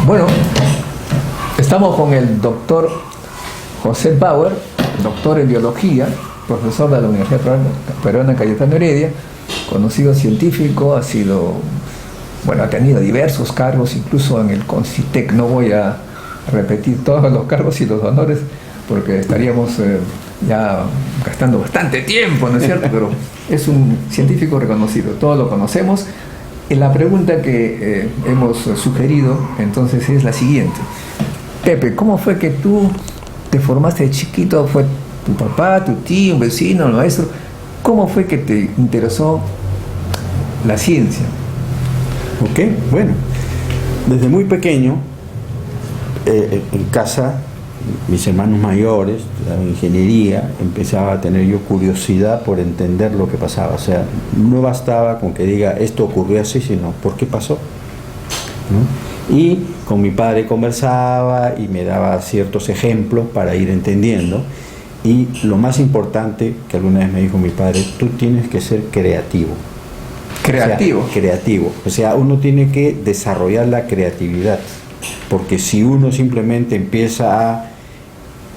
Bueno, estamos con el doctor José Bauer, doctor en biología, profesor de la Universidad Peruana Cayetano Heredia, conocido científico, ha tenido diversos cargos, incluso en el CONCITEC. No voy a repetir todos los cargos y los honores, porque estaríamos ya gastando bastante tiempo, ¿no es cierto? Pero es un científico reconocido, todos lo conocemos. Y la pregunta que hemos sugerido entonces es la siguiente. Pepe, ¿cómo fue que tú te formaste de chiquito? ¿Fue tu papá, tu tío, un vecino, un maestro? ¿Cómo fue que te interesó la ciencia? Ok, bueno, desde muy pequeño, en casa, mis hermanos mayores, la ingeniería, empezaba a tener yo curiosidad por entender lo que pasaba. O sea, no bastaba con que diga esto ocurrió así, sino ¿por qué pasó? ¿No? Y con mi padre conversaba y me daba ciertos ejemplos para ir entendiendo. Y lo más importante que alguna vez me dijo mi padre, tú tienes que ser creativo. ¿Creativo? O sea, creativo. O sea, uno tiene que desarrollar la creatividad. Porque si uno simplemente empieza a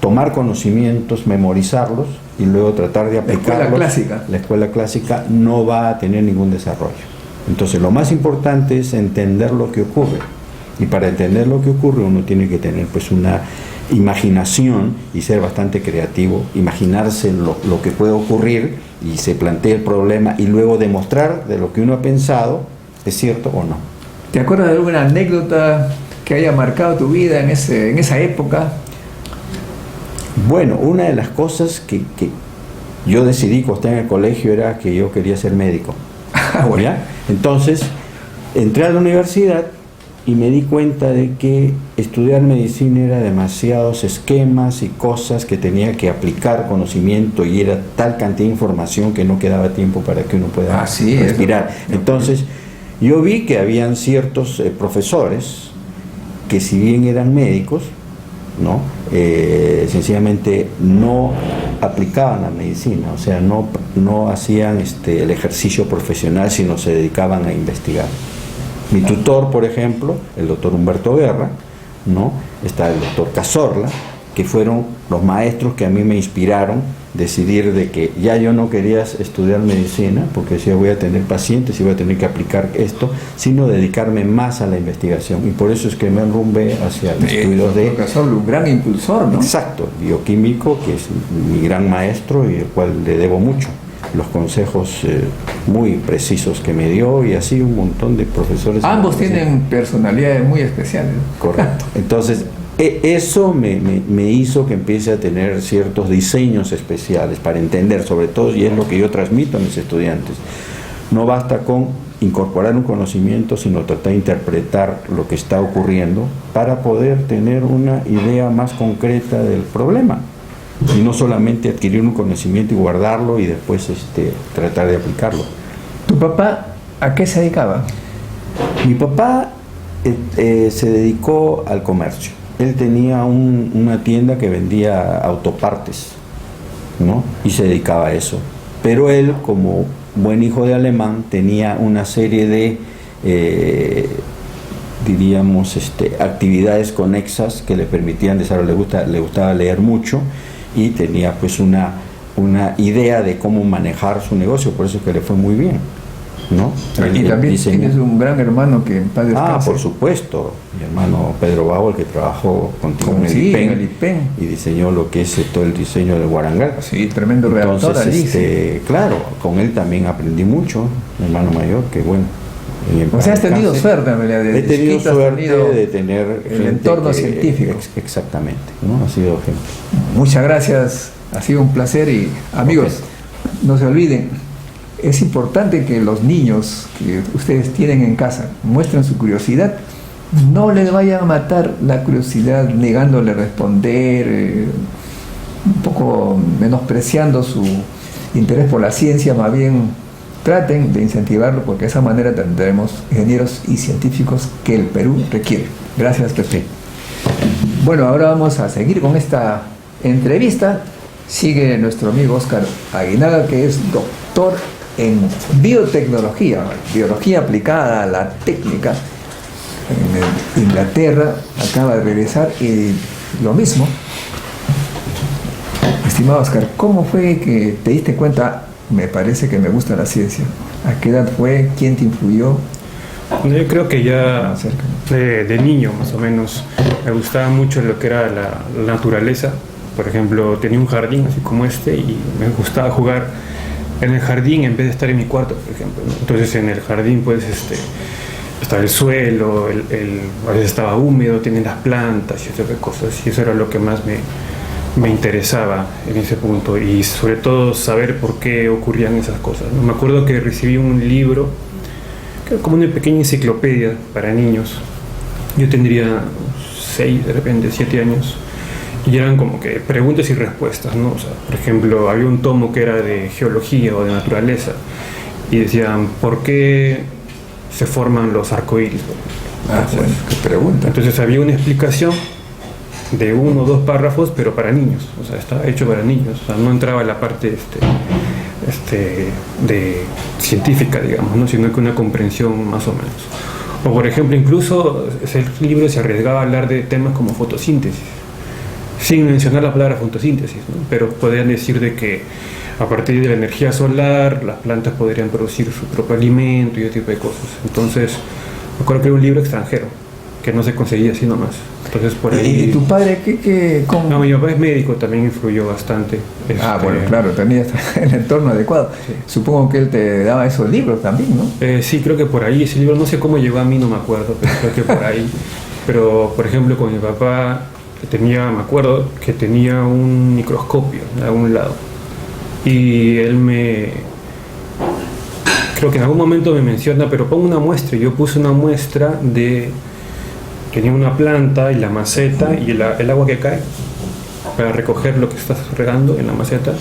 tomar conocimientos, memorizarlos y luego tratar de aplicarlos, la escuela clásica no va a tener ningún desarrollo. Entonces lo más importante es entender lo que ocurre, y para entender lo que ocurre uno tiene que tener pues una imaginación y ser bastante creativo, imaginarse lo que puede ocurrir y se plantea el problema y luego demostrar de lo que uno ha pensado es cierto o no. ¿Te acuerdas de alguna anécdota que haya marcado tu vida en esa época? Bueno, una de las cosas que yo decidí cuando estaba en el colegio era que yo quería ser médico. Bueno. Entonces, entré a la universidad y me di cuenta de que estudiar medicina era demasiados esquemas y cosas que tenía que aplicar conocimiento, y era tal cantidad de información que no quedaba tiempo para que uno pueda respirar. Entonces, yo vi que habían ciertos profesores que, si bien eran médicos, ¿no? Sencillamente no aplicaban la medicina, o sea, no hacían el ejercicio profesional, sino se dedicaban a investigar. Mi tutor, por ejemplo, el doctor Humberto Guerra, ¿no? Está el doctor Cazorla, que fueron los maestros que a mí me inspiraron decidir de que ya yo no quería estudiar medicina, porque decía voy a tener pacientes y voy a tener que aplicar esto, sino dedicarme más a la investigación. Y por eso es que me enrumbé hacia el estudio de... Cazorla, un gran impulsor, ¿no? Exacto, bioquímico, que es mi gran maestro y al cual le debo mucho. Los consejos muy precisos que me dio, y así un montón de profesores. Ambos tienen personalidades muy especiales. Correcto. Entonces, eso me hizo que empiece a tener ciertos diseños especiales para entender, sobre todo, y es lo que yo transmito a mis estudiantes. No basta con incorporar un conocimiento, sino tratar de interpretar lo que está ocurriendo para poder tener una idea más concreta del problema. Y no solamente adquirir un conocimiento y guardarlo y después tratar de aplicarlo. ¿Tu papá a qué se dedicaba? Mi papá se dedicó al comercio. Él tenía una tienda que vendía autopartes, ¿no? Y se dedicaba a eso. Pero él, como buen hijo de alemán, tenía una serie de actividades conexas que le permitían desarrollar. Le gustaba leer mucho y tenía pues una idea de cómo manejar su negocio, por eso es que le fue muy bien, ¿no? Y también tienes un gran hermano que en paz descanse. Por supuesto, mi hermano Pedro Bauer, que trabajó contigo en el IPEN y diseñó lo que es todo el diseño del Guarangal. Sí, tremendo reactor. Entonces, claro, con él también aprendí mucho, mi hermano mayor, que bueno. O sea, has tenido suerte, he tenido suerte de tener el entorno científico. Exactamente, ¿no? Ha sido ejemplo. Muchas gracias, ha sido un placer. Y amigos, no se olviden, es importante que los niños que ustedes tienen en casa muestren su curiosidad. No les vayan a matar la curiosidad negándole responder, un poco menospreciando su interés por la ciencia. Más bien traten de incentivarlo, porque de esa manera tendremos ingenieros y científicos que el Perú requiere. Gracias, Pepe. Bueno, ahora vamos a seguir con esta entrevista. Sigue nuestro amigo Óscar Aguinaga, que es doctor en biotecnología, biología aplicada a la técnica. en Inglaterra, acaba de regresar y lo mismo. Estimado Oscar, ¿cómo fue que te diste cuenta? Me parece que me gusta la ciencia. ¿A qué edad fue? ¿Quién te influyó? Yo creo que ya de niño, más o menos, me gustaba mucho lo que era la naturaleza. Por ejemplo, tenía un jardín así como este y me gustaba jugar en el jardín en vez de estar en mi cuarto, por ejemplo, ¿no? Entonces en el jardín pues estaba el suelo, a veces estaba húmedo, tienen las plantas y ese tipo de cosas, y eso era lo que más me interesaba en ese punto, y sobre todo saber por qué ocurrían esas cosas, ¿no? Me acuerdo que recibí un libro, que era como una pequeña enciclopedia para niños. Yo tendría 6, de repente 7 años, y eran como que preguntas y respuestas, ¿no? O sea, por ejemplo, había un tomo que era de geología o de naturaleza, y decían, ¿por qué se forman los arcoíris? Bueno, qué pregunta. Entonces había una explicación de 1 o 2 párrafos, pero para niños, o sea, estaba hecho para niños, o sea, no entraba la parte de científica, digamos, ¿no? Sino que una comprensión más o menos. O por ejemplo, incluso ese libro se arriesgaba a hablar de temas como fotosíntesis, sin mencionar la palabra fotosíntesis, ¿no? Pero podrían decir de que a partir de la energía solar las plantas podrían producir su propio alimento y ese tipo de cosas. Entonces, me acuerdo que era un libro extranjero, que no se conseguía así nomás. Entonces, por ahí... ¿Y tu padre cómo? No, mi papá es médico, también influyó bastante. Bueno, claro, tenías el entorno adecuado. Sí. Supongo que él te daba esos libros también, ¿no? Sí, creo que por ahí ese libro, no sé cómo llegó a mí, no me acuerdo, pero creo que por ahí. Pero, por ejemplo, con mi papá me acuerdo que tenía un microscopio a un lado, y él creo que en algún momento me menciona, pero pon una muestra, y yo puse una muestra tenía una planta y la maceta y el agua que cae para recoger lo que estás regando en la maceta,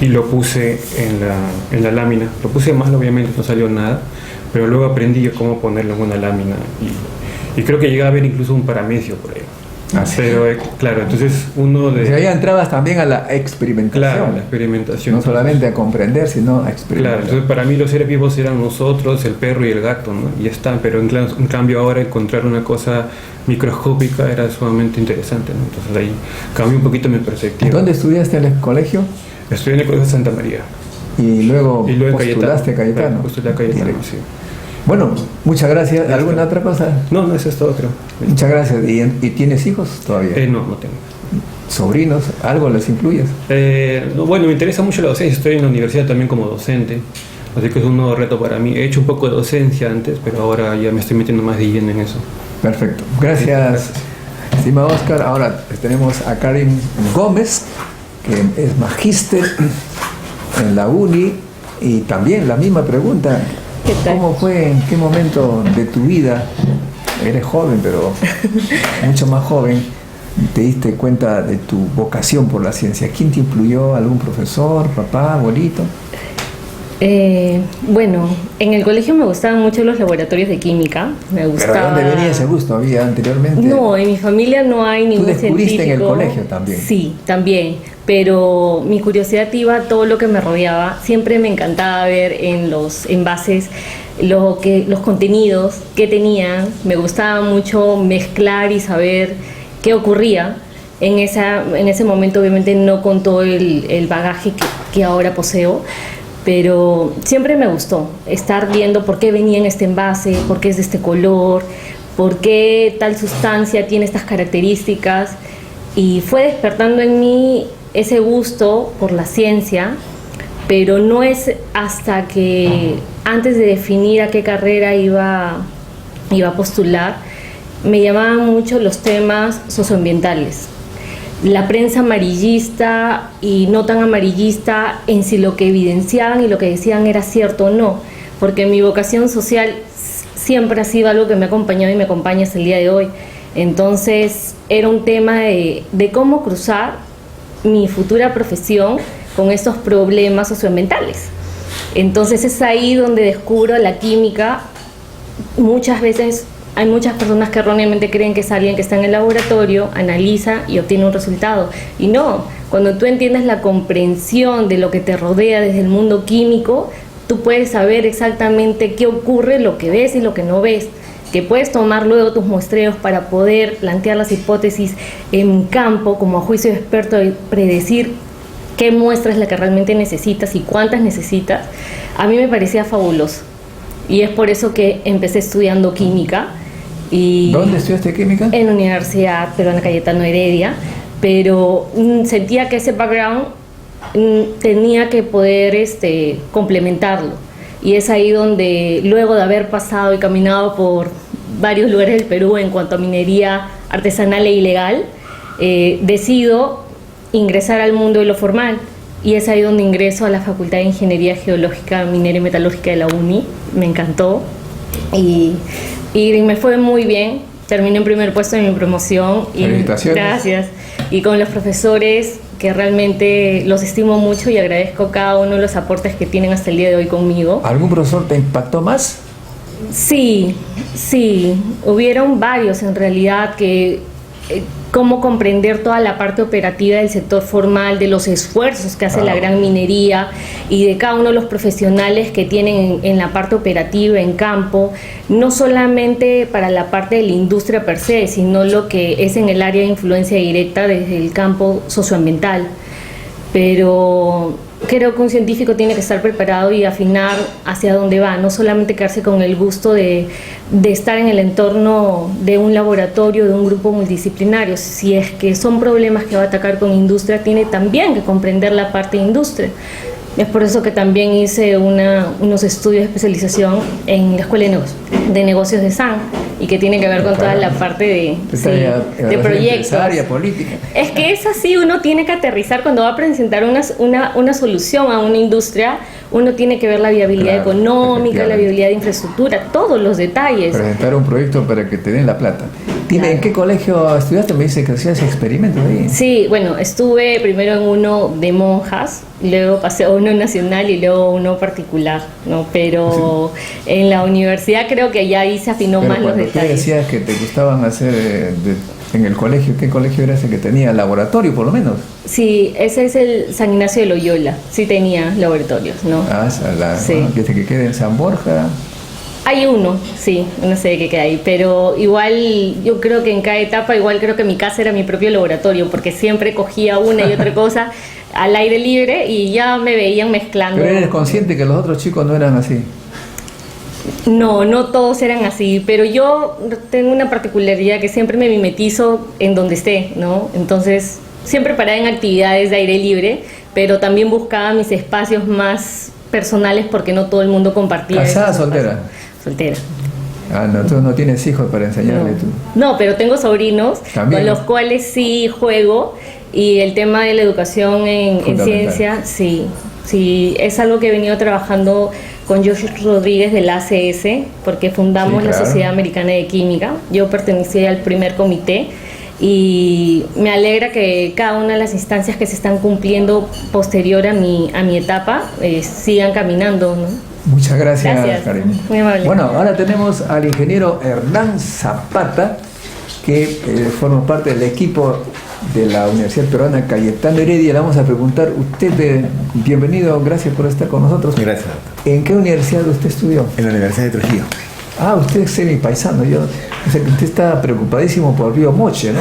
y lo puse en la lámina. Lo puse mal, obviamente no salió nada, pero luego aprendí cómo ponerlo en una lámina, y creo que llegué a ver incluso un paramecio por ahí. Pero claro, entonces uno de... O sea, ya entrabas también a la experimentación. Claro, la experimentación. No solamente a comprender, sino a experimentar. Claro, entonces para mí los seres vivos eran nosotros, el perro y el gato, ¿no? Y ya está, pero en cambio ahora encontrar una cosa microscópica era sumamente interesante, ¿no? Entonces ahí cambió un poquito mi perspectiva. ¿Dónde estudiaste en el colegio? Estudié en el Colegio de Santa María. Y luego postulaste a Cayetano. Postulé a Cayetano, sí. Bueno, muchas gracias. ¿Alguna otra cosa? No, eso es todo, creo. Muchas gracias. ¿Y tienes hijos todavía? No tengo. ¿Sobrinos? ¿Algo les influyes? Bueno, me interesa mucho la docencia. Estoy en la universidad también como docente, así que es un nuevo reto para mí. He hecho un poco de docencia antes, pero ahora ya me estoy metiendo más de lleno en eso. Perfecto. Gracias, estimado Oscar. Ahora tenemos a Karim Gómez, que es magíster en la UNI, y también la misma pregunta. ¿Cómo fue, en qué momento de tu vida, eres joven, pero mucho más joven, te diste cuenta de tu vocación por la ciencia? ¿Quién te influyó? ¿Algún profesor, papá, abuelito? Bueno, en el colegio me gustaban mucho los laboratorios de química. Me gustaba... ¿Pero de dónde venía ese gusto? ¿Había anteriormente? No, en mi familia no hay ningún científico. ¿Tú descubriste en el colegio también? Sí, también. Pero mi curiosidad iba a todo lo que me rodeaba. Siempre me encantaba ver en los envases los contenidos que tenían. Me gustaba mucho mezclar y saber qué ocurría. En ese momento, obviamente, no con todo el bagaje que ahora poseo. Pero siempre me gustó estar viendo por qué venía en este envase, por qué es de este color, por qué tal sustancia tiene estas características, y fue despertando en mí ese gusto por la ciencia, pero no es hasta que antes de definir a qué carrera iba a postular, me llamaban mucho los temas socioambientales. La prensa amarillista y no tan amarillista en si lo que evidenciaban y lo que decían era cierto o no, porque mi vocación social siempre ha sido algo que me ha acompañado y me acompaña hasta el día de hoy. Entonces era un tema de cómo cruzar mi futura profesión con estos problemas socioambientales. Entonces es ahí donde descubro la química. Muchas veces hay muchas personas que erróneamente creen que es alguien que está en el laboratorio, analiza y obtiene un resultado. Y no, cuando tú entiendes la comprensión de lo que te rodea desde el mundo químico, tú puedes saber exactamente qué ocurre, lo que ves y lo que no ves. que puedes tomar luego tus muestreos para poder plantear las hipótesis en campo, como a juicio de experto, y predecir qué muestra es la que realmente necesitas y cuántas necesitas, a mí me parecía fabuloso. Y es por eso que empecé estudiando química. Y ¿dónde estudiaste química? En la Universidad Peruana Cayetano Heredia, pero sentía que ese background tenía que poder complementarlo. Y es ahí donde, luego de haber pasado y caminado por varios lugares del Perú en cuanto a minería artesanal e ilegal, decido ingresar al mundo de lo formal. Y es ahí donde ingreso a la Facultad de Ingeniería Geológica, Minera y Metalúrgica de la UNI. Me encantó y me fue muy bien. Terminé en primer puesto en mi promoción. Felicitaciones. Gracias. Y con los profesores, que realmente los estimo mucho y agradezco cada uno de los aportes que tienen hasta el día de hoy conmigo. ¿Algún profesor te impactó más? Sí, hubieron varios en realidad que cómo comprender toda la parte operativa del sector formal, de los esfuerzos que hace la gran minería y de cada uno de los profesionales que tienen en la parte operativa, en campo, no solamente para la parte de la industria per se, sino lo que es en el área de influencia directa desde el campo socioambiental. Pero creo que un científico tiene que estar preparado y afinar hacia dónde va, no solamente quedarse con el gusto de estar en el entorno de un laboratorio, de un grupo multidisciplinario. Si es que son problemas que va a atacar con industria, tiene también que comprender la parte de industria. Es por eso que también hice unos estudios de especialización en la Escuela de Negocios de SAN, y que tiene que ver con toda la parte de proyectos. Política. Es que es así, uno tiene que aterrizar cuando va a presentar una solución a una industria, uno tiene que ver la viabilidad económica, la viabilidad de infraestructura, todos los detalles. Presentar un proyecto para que te den la plata. Dime, ¿en qué colegio estudiaste? Me dice que hacías experimentos ahí. Sí, bueno, estuve primero en uno de monjas, luego pasé a uno nacional y luego uno particular, ¿no? Pero en la universidad creo que ya ahí se afinó más los detalles. Tú decías que te gustaban hacer en el colegio, ¿qué colegio era ese que tenía laboratorio por lo menos? Sí, ese es el San Ignacio de Loyola, sí tenía laboratorios, ¿no? Sí. Que queda en San Borja. Hay uno, sí, no sé qué queda ahí, pero igual yo creo que en cada etapa, igual creo que mi casa era mi propio laboratorio, porque siempre cogía una y otra cosa al aire libre y ya me veían mezclando. ¿Pero eres consciente que los otros chicos no eran así? No todos eran así, pero yo tengo una particularidad que siempre me mimetizo en donde esté, ¿no? Entonces, siempre paraba en actividades de aire libre, pero también buscaba mis espacios más personales porque no todo el mundo compartía. ¿Casada, soltera? Soltera. No, tú no tienes hijos para enseñarle tú. No, pero tengo sobrinos con los cuales sí juego, y el tema de la educación en ciencia, sí, es algo que he venido trabajando con Josh Rodríguez del ACS, porque fundamos la Sociedad Americana de Química. Yo pertenecía al primer comité y me alegra que cada una de las instancias que se están cumpliendo posterior a mi etapa sigan caminando, ¿no? Muchas gracias, Karin. Muy amable. Bueno, ahora tenemos al ingeniero Hernán Zapata, que forma parte del equipo de la Universidad Peruana Cayetano Heredia. Le vamos a preguntar, usted, bienvenido, gracias por estar con nosotros. Gracias. ¿En qué universidad usted estudió? En la Universidad de Trujillo. Usted es mi paisano. O sea que usted está preocupadísimo por el río Moche, ¿no?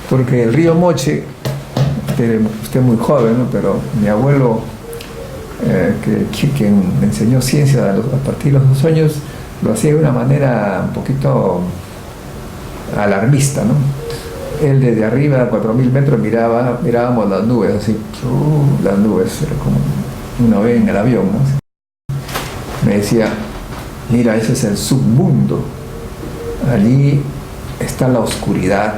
Porque el río Moche, usted es muy joven, ¿no? Pero mi abuelo, quien me enseñó ciencia a partir de los 2 años, lo hacía de una manera un poquito alarmista, ¿no? Él desde arriba, a 4.000 metros, mirábamos las nubes, así, las nubes, era como uno ve en el avión, ¿no? Me decía, mira, ese es el submundo, allí está la oscuridad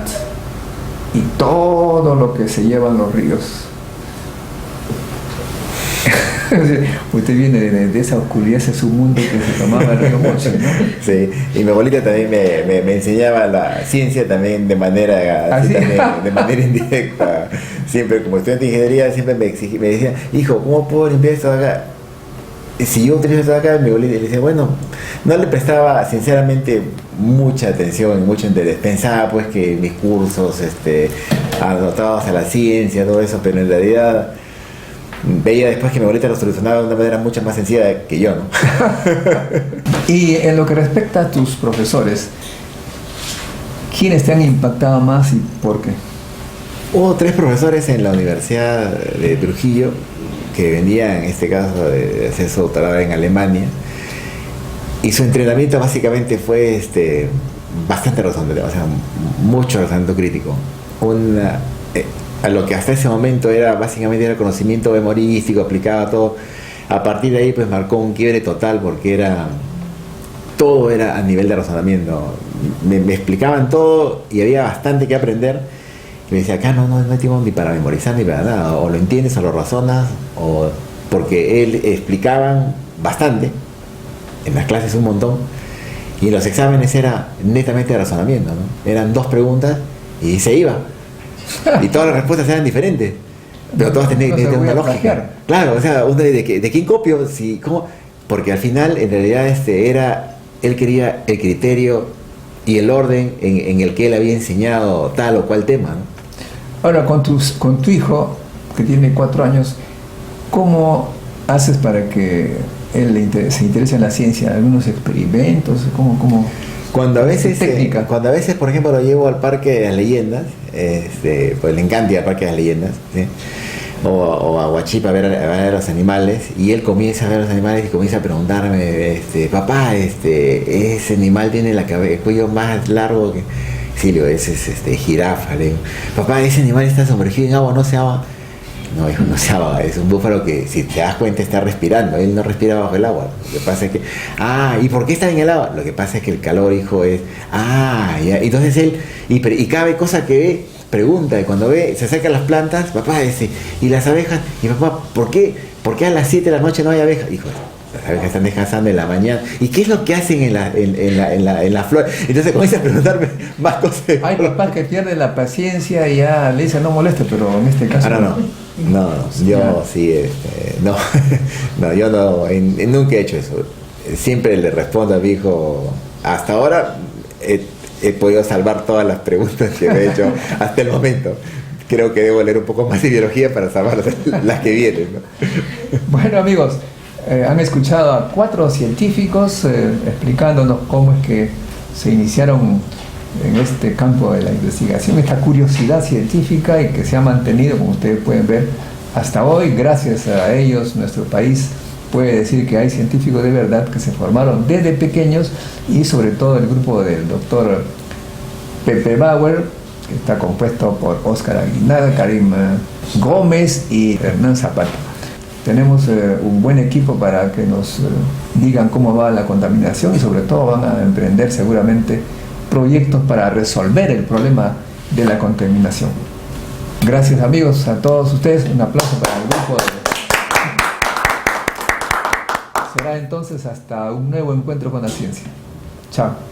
y todo lo que se llevan los ríos. Usted viene de esa oscuridad, ese submundo que se tomaba el río Moche, ¿no? Sí, y mi abuelita también me enseñaba la ciencia también de manera de manera indirecta. Siempre como estudiante de ingeniería siempre me decía, hijo, ¿cómo puedo limpiar esto de acá? Y si yo utilizo esto de acá, mi abuelita le decía, bueno, no le prestaba sinceramente mucha atención, mucho interés. Pensaba pues que mis cursos anotados a la ciencia, todo eso, pero en realidad veía después que mi abuelita lo solucionaba de una manera mucho más sencilla que yo, ¿no? Y en lo que respecta a tus profesores, ¿quiénes te han impactado más y por qué? Hubo 3 profesores en la Universidad de Trujillo que venían, en este caso, de hacer su doctorado en Alemania, y su entrenamiento básicamente fue bastante razonable, o sea, mucho razonamiento crítico. A lo que hasta ese momento era básicamente era conocimiento memorístico, aplicado a todo. A partir de ahí pues marcó un quiebre total, porque todo era a nivel de razonamiento. Me explicaban todo y había bastante que aprender. Y me decía, acá no hay tiempo ni para memorizar ni para nada, o lo entiendes o lo razonas, porque él explicaban bastante, en las clases un montón, y en los exámenes era netamente de razonamiento, ¿no? Eran 2 preguntas y se iba. Y todas las respuestas eran diferentes, pero todas tenían una lógica. Claro, o sea, ¿de quién copio? ¿Cómo? Porque al final, en realidad, él quería el criterio y el orden en el que él había enseñado tal o cual tema, ¿no? Ahora, con tu hijo, que tiene 4 años, ¿cómo haces para que él se interese en la ciencia? ¿Algunos experimentos? ¿Cómo? Cuando a veces, técnica. Por ejemplo, lo llevo al Parque de las Leyendas, pues le encanta ir al Parque de las Leyendas, ¿sí? O a Huachipa a ver a los animales, y él comienza a ver a los animales y comienza a preguntarme, papá, ese animal tiene el cuello más largo que... Sí, le digo, ese es jirafa. Le digo, papá, ese animal está sumergido en agua, no se ahoga. No, hijo, no se ahoga, es un búfalo que, si te das cuenta, está respirando. Él no respira bajo el agua. Lo que pasa es que, ¿y por qué está en el agua? Lo que pasa es que el calor, hijo, es, ya. Entonces él, y cada cosa que ve, pregunta, y cuando ve, se acercan las plantas, papá, y las abejas, y papá, ¿por qué a las 7 de la noche no hay abejas? Hijo, las abejas están descansando en la mañana. ¿Y qué es lo que hacen en la flor? Entonces comienza a preguntarme más cosas. Hay papás que pierden la paciencia y ya le dicen no moleste, pero en este caso... Yo sí, yo no, nunca he hecho eso. Siempre le respondo a mi hijo. Hasta ahora he podido salvar todas las preguntas que me he hecho hasta el momento. Creo que debo leer un poco más de biología para salvar las que vienen, ¿no? Bueno, amigos, han escuchado a 4 científicos explicándonos cómo es que se iniciaron en este campo de la investigación, esta curiosidad científica, y que se ha mantenido, como ustedes pueden ver, hasta hoy. Gracias a ellos nuestro país puede decir que hay científicos de verdad que se formaron desde pequeños, y sobre todo el grupo del doctor Pepe Bauer, que está compuesto por Óscar Aguinaga, Karim Gómez y Hernán Zapata. Tenemos un buen equipo para que nos digan cómo va la contaminación, y sobre todo van a emprender seguramente proyectos para resolver el problema de la contaminación. Gracias, amigos, a todos ustedes. Un aplauso para el grupo. Será entonces hasta un nuevo encuentro con la ciencia. Chao.